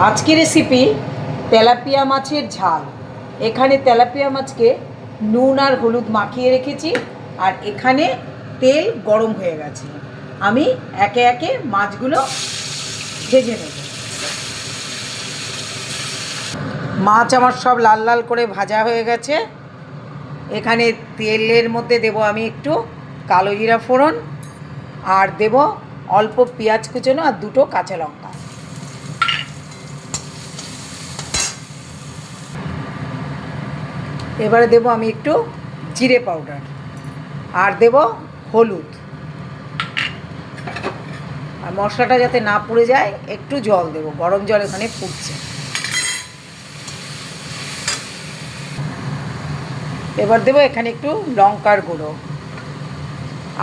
আজকের recipe tilapia মাছের ঝাল। এখানে তেলাপিয়া মাছকে নুন আর হলুদ মাখিয়ে রেখেছি, আর এখানে তেল গরম হয়ে গেছে। আমি একে একে মাছগুলো ভেজে নেব। মাছ আমার সব লাল লাল করে ভাজা হয়ে গেছে। এখানে তেলের মধ্যে দেব আমি একটু কালো জিরা ফোড়ন, আর দেব অল্প পেঁয়াজ কুচনো আর দুটো কাঁচা লঙ্কা। এবারে দেব আমি একটু জিরে পাউডার, আর দেব হলুদ। আর মশলাটা যাতে না পুড়ে যায় একটু জল দেব, গরম জল এখানে ফুটছে। এবার দেব এখানে একটু লঙ্কার গুঁড়ো,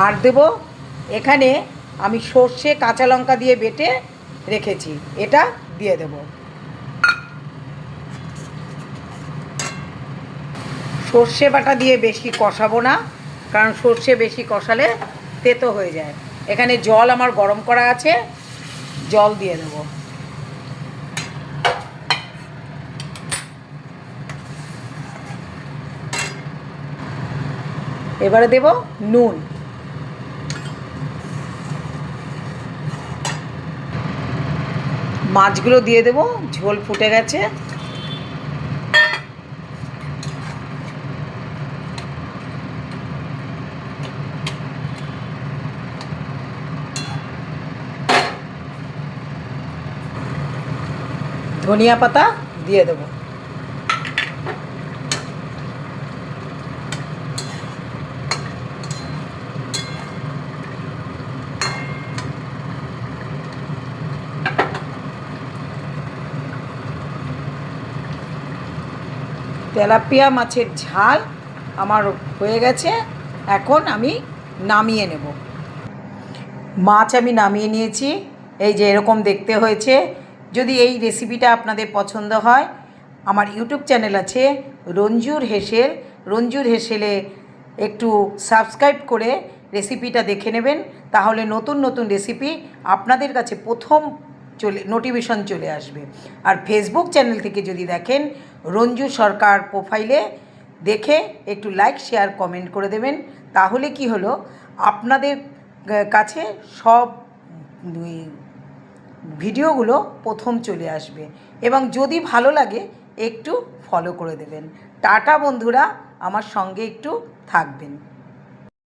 আর দেব এখানে আমি সর্ষে কাঁচা লঙ্কা দিয়ে বেটে রেখেছি, এটা দিয়ে দেব। সর্ষে বাটা দিয়ে বেশি কষাবো না, কারণ সর্ষে বেশি কষালে তেতো হয়ে যায়। এখানে জল আমার গরম করা আছে, জল দিয়ে দেব। এবারে দেব নুন। মাছগুলো দিয়ে দেব, ঝোল ফুটে গেছে। ধনিয়া পাতা দিয়ে দেব। তেলাপিয়া মাছের ঝাল আমার হয়ে গেছে, এখন আমি নামিয়ে নেব। মাছ আমি নামিয়ে নিয়েছি, এই যে এরকম দেখতে হয়েছে। যদি এই রেসিপিটা আপনাদের পছন্দ হয়, আমার ইউটিউব চ্যানেল আছে রঞ্জুর হেসেল। রঞ্জুর হেসেলে একটু সাবস্ক্রাইব করে রেসিপিটা দেখে নেবেন, তাহলে নতুন নতুন রেসিপি আপনাদের কাছে প্রথম নোটিফিকেশন চলে আসবে। আর ফেসবুক চ্যানেল থেকে যদি দেখেন, রঞ্জু সরকার প্রোফাইলে দেখে একটু লাইক শেয়ার কমেন্ট করে দেবেন, তাহলে কি হলো, আপনাদের কাছে সব ভিডিওগুলো প্রথম চলে আসবে। এবং যদি ভালো লাগে একটু ফলো করে দেবেন। টাটা বন্ধুরা, আমার সঙ্গে একটু থাকবেন।